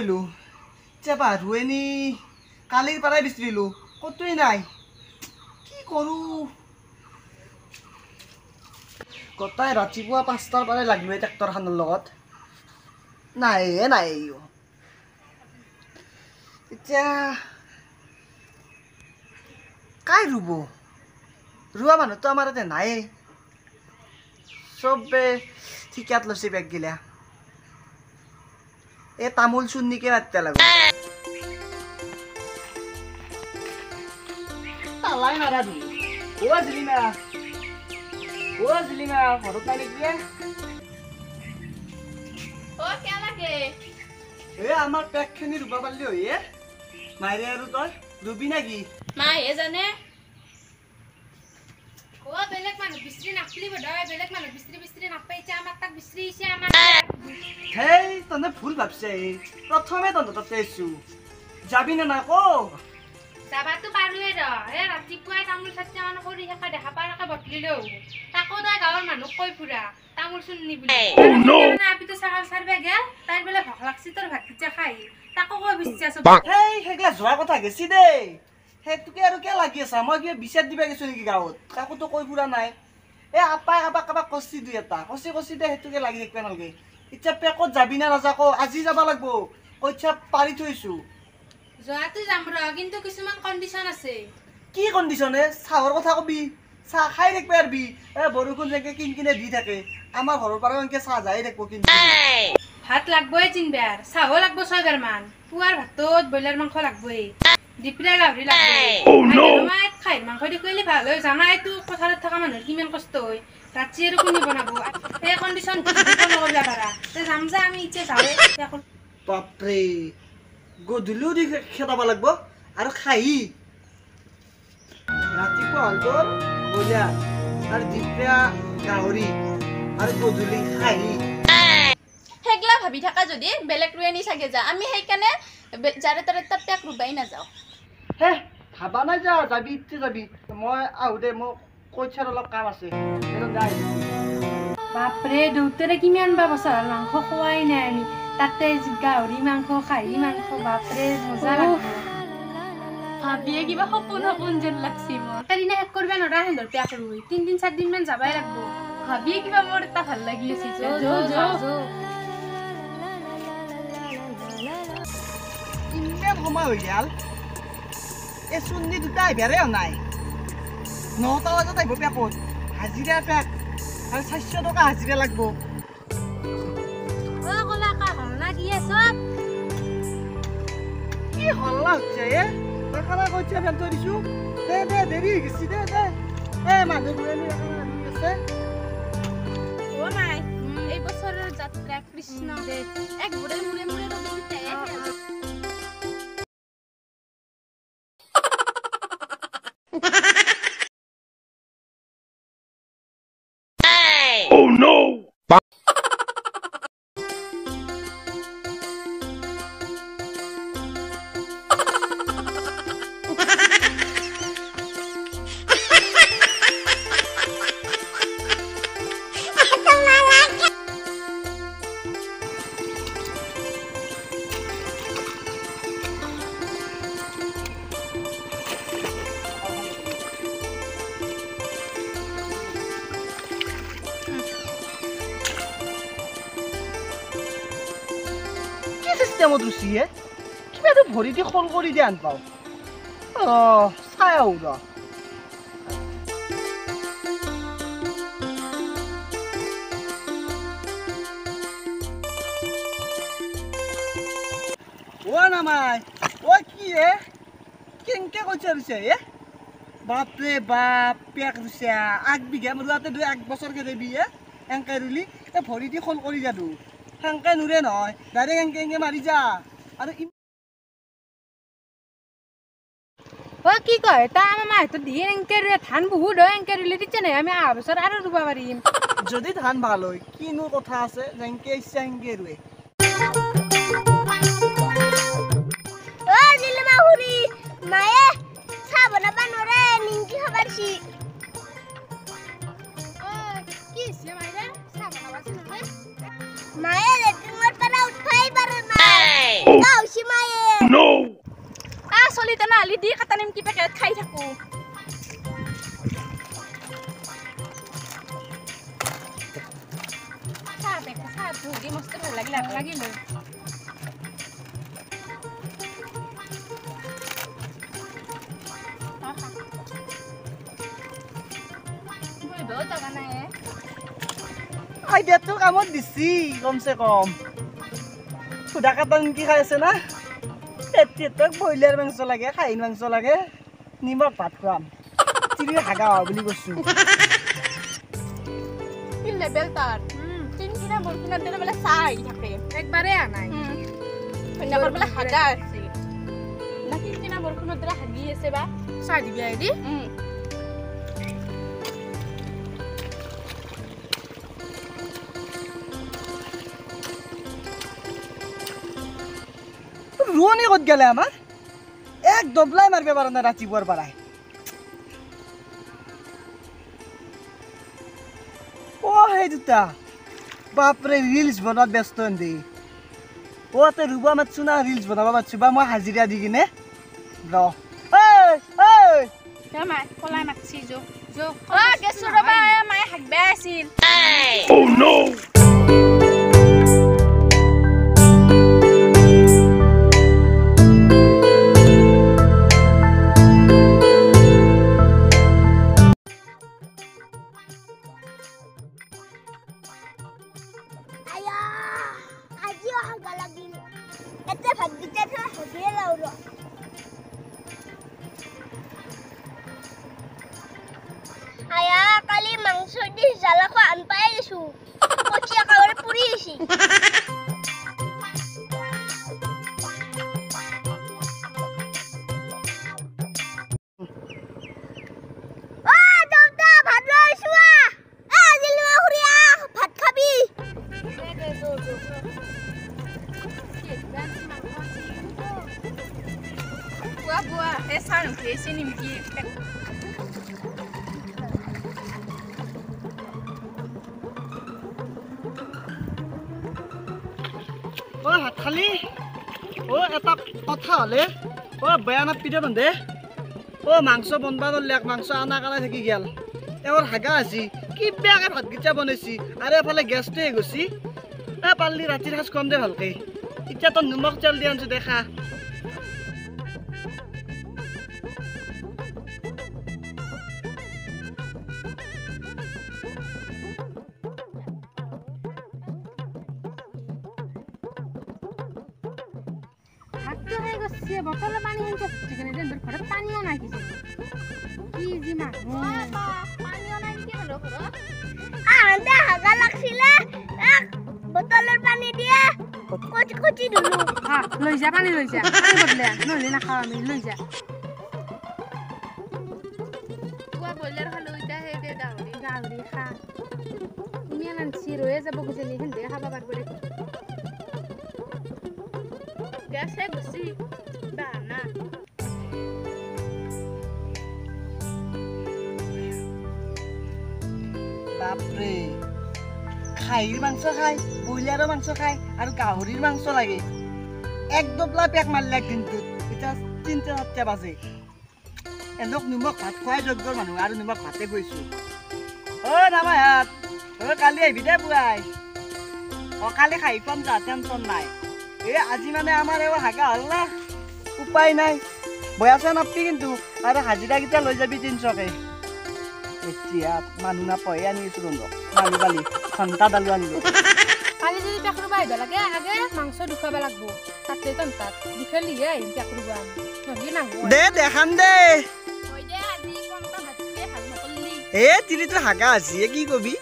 কইলো চেপা ৰুয়েনি কালিৰ পাড়ায় বিচৰিলো কতই নাই কি কৰু গতাই ৰাতিপুৱা 5টাৰ পৰাই লাগিলে ট্ৰেক্টৰ খানৰ লগত নাই এতিয়া কাই ৰুব ৰুৱা মানুহতো আমাৰ ইয়াতে নাই চবে ঠিকাত লৈছে বেগ গিলা এই তামোল চুন্নিকে মাতিব লাগিব তালাই মাৰা দি জিলিমা ঘৰত নাই নেকি কিয় লাগে আমাৰ পেকখিনি ৰুবা পাৰিলি হয় মাইৰে আৰু তই ৰুবি নেকি মায়ে জানে বেলেগ মানুহ বিচৰি নাপলি বধাই বেলেগ মানুহ বিচৰি নাপাইছে আমাক তাক বিচৰিছে আমাৰ হেই তনে ভুল ভাবছে প্ৰথমে তন্ত তাতে আছো যাবি নে না কো যাবাতো পাৰোৱে ৰ ৰাতিপুৱাই তামোল চাট্টা মান কৰি হেকা দেখা পাই হেকা বটলিলেও তাকো তাই গাঁৱৰ মানুহ কৈ ফুৰা তামোল চুন্নি বুলি আপিতো চাকাল চাৰবে গেল তাইৰ বেলে ভক লাগছি তোৰ ভাত কিটা খাই তাকো কৈ বিশ্বাস হেই হেগলা যোৱা কথা গেছি দেই হেতুকে আৰু কে লাগি আছা মই কিবা বিচাৰ দিবা গেছো নেকি গাঁৱত তাকোতো কৈ ফুৰা নাই আপাই কাবাক কচি দুই এটা কচি দে হেতুকে লাগি থাকিব নালাগে এতিয়া পেকত যাবি না নাযাকো আজি যাব লাগব কইছা পাৰি থৈছো যোৱাটো যাম ৰ কিন্তু কিছুমান কণ্ডিশ্যন আছে কি কণ্ডিশ্যনে চাহৰ কথা কবি চাহ খাই দেখব পাৰবি বৰষুণ যেকে কিনকিনে দি থাকে আমাৰ ঘৰৰ পৰা এনেকে চাহ যাই দেখব কিন্তু ভাত লাগবই 3 বাৰ চাহও লাগব 6 বাৰ মান পুৱাৰ ভাতত ব্ৰইলাৰ মাংস লাগবই দিপৰা গাহৰি লাগবই মই খাই মাংস দি কইলি ভাল হয় জানাইতো পথাৰত থকা মানুহৰ কিমান কষ্ট হয় ৰাতি আৰু কোনে বনাব এই কণ্ডিশ্যন নকৰিলা পাৰা তে যাম যে আমি ইচ্ছে যাওঁৱে বাপৰে গধূলিও দি খেদাব লাগব আৰু খাই ৰাতিপুৱা হ'ল তোৰ ব্ৰইলাৰ আৰু দিপৰা গাহৰি আৰু গধূলি খাই হেগলা ভাবি থাকা যদি বেলেগ ৰুৱেনি চাগে যা আমি সেইকাৰণে যাৰে তাৰে তাত পেক ৰুবাই নাযাওঁ হে ভাবা নাই যাবি ইচ্ছে যাবি মই আহো দে মোক কইছাৰ অলপ কাম আছে বাপৰে দেউতাৰে কিমান বা বছৰ মাংস খোৱাই নাই আমি তাতে গাহৰি মাংস খাহী মাংস বাপৰে মজা লাগব ভাবিয়ে কিবা সপোন যেন লাগছি মোৰ এদিনা শেষ কৰিব নোৱাৰা হেঁতৰ পেক ৰুই 3 4 দিন মান যাবাই লাগব ভাবিয়ে কিবা মোৰ এটা ভাল লাগি আছে ইমান সময় হৈ গেল এই চুন্নি দুটা আহিবাৰে নাই 9টা বজাত আহিব পেকত হাজিৰা পেক আৰু 400 টকা হাজিৰা লাগব কি হল্লা হচ্ছে এখানে কইছে ফেল থৈ দিছো দে দেৰি হৈ গেছি দে মানুহ ঘুৰেনি আছে ও নাই এই বছৰৰ যাত্ৰা কৃষ্ণ দে এক বুঢ়ে মুৰে ৰবিতে Oh no! সিস্টেমত ৰুচি কিবা তো ভৰি দি খল কৰি দিয়ে আন পাওঁ চাই আহো ৰ নামাই কি কেনেকে কৈছে ৰুচে বাপৰে বাপ পেক ৰুচে 8 বিঘা ৰুৱাতে 1 বছৰকে দেবি এংকে ৰুলি ভৰি দি খল কৰি যাদু হেংকে নুৰে নহয় ডাইৰেক্ট এংকে মাৰি যা আৰু কি কয় তা আমাৰ মাহতো দিয়ে এংকে ৰুৱে ধান বহুত হয় এংকে ৰুলে তেতিয়া নাই আমি অহা বছৰ আৰু ৰুব পাৰিম যদি ধান ভাল হয় কিনো কথা আছে যেংকে ইচ্ছা এংকে ৰুৱে মায়ে চাহ বনাব নৰে নিমকি খাবাৰছি কি হৈছে মাইৰে চাহ বনাবাছি নৰে মায়ে লেট্ৰিনৰ পৰা উঠাই পারে নাই চলি তেনেহ'লে দি কাটা নিমকি পেকেট খাই থাকো চাহ পেকেট চাহ ধুই মস্ত ভাল লাগিল আইডিয়াটো কামত দিছি কমসে কম সুদা কাটা নিমকি খাই আছে না তেতিয়াক ব্ৰইলাৰ মাংস লাগে খাহীৰ মাংস লাগে নিমখ ভাত খুৱাম চিৰি হাগা বুলি কৈছো কি লেভেল তাৰ তিনদিনা বৰষুণত দিলে বোলে চাহ আহি থাকে একবাৰে আনাই সন্ধ্যাকৰ বোলে হাগা আছে না তিনদিনা বৰষুণত দিলে হাগি আছে বা চাহ দিবি আইদি ৰোৱনী ক'ত গেলে আমাৰ এক দবলাই মাৰিব পাৰা নাই ৰাতিপুৱাৰ পৰাই সেই দুটা বাপৰে ৰিলছ বনোৱাত ব্যস্ত হেন্দি তে ৰুবা মাতছো না ৰিলছ বনাব মাতছো বা মই হাজিৰা দি কিনে ৰ মায়ে কলাই মাতছি গেছো ৰবা মায়ে হাগ বেয়া আছিল কালি মাংস দি জ্বালা খোৱা আন পাই গৈছো কচি একেবাৰে পুৰি গৈছি ভাত খালি এটা কথা হলে বেয়া নাপিতে বান্ধে মাংস বনবা নলিয়াক মাংস আনা কাৰণে থাকি গেল এওঁৰ হাগা আছে কি বেয়াকে ভাতকেইটা বনাইছি আৰু এফালে গেছটো হৈ গৈছি পাৰলি ৰাতিৰ সাজ খুৱাম দে ভালকে এতিয়া তই নিমখ তেল দি আনছো দেখা বটলৰ পানী হেনকে চিকেন দেন ঘৰত পানীও নাই কি যি পানীও নাই কি হলো ঘৰত আন্দা হাগা লাগছিলে বটলৰ পানী দিয়ে কচি ধুলো লৈ যা পানী লৈ যা পানী বদলে নহলে নাখাওঁ আমি লৈ যা ব্ৰইলাৰ খালো এতিয়া সেই দে গাহৰি খা ইমান আনছি ৰয়ে যাব গুজেলি হেন দে খাব পাৰব দে গেছে গুচি বানা বাপৰে খাহীৰ মাংস খায় ব্ৰইলাৰৰ মাংস খায় আৰু গাহৰিৰ মাংস লাগে এক দবলা পেক মাৰিলে দিনটোত এতিয়া 3-4টা বাজে এনক নিমখ ভাত খুৱাই যোগ্যৰ মানুহ আৰু নিমখ ভাতে খুৱাইছো নামাই হাত কালি আহিবি দে পুৱাই কালি খাই পাম যা টেনচন নাই আজি মানে আমাৰ এও হাগা হ'ল না উপায় নাই বয়া চা নাপি কিন্তু আৰু হাজিৰাকেইটা লৈ যাবি 300কে এতিয়া মানুহ নাপায় আনিছো ৰন্ধক মানুহ কালি ঘণ্টা দালু আনিব কালি যদি পেক ৰুবা আহিব লাগে আগে মাংস দুখাব লাগব তাতে তন্তাত দুখেলিহে আহিম পেক ৰুবা নহলে নাহো দে দেখান দে হৈ দে আজি কমটা ভাতকে ভাল নকলি তিৰিটো হাগা আছে কি কবি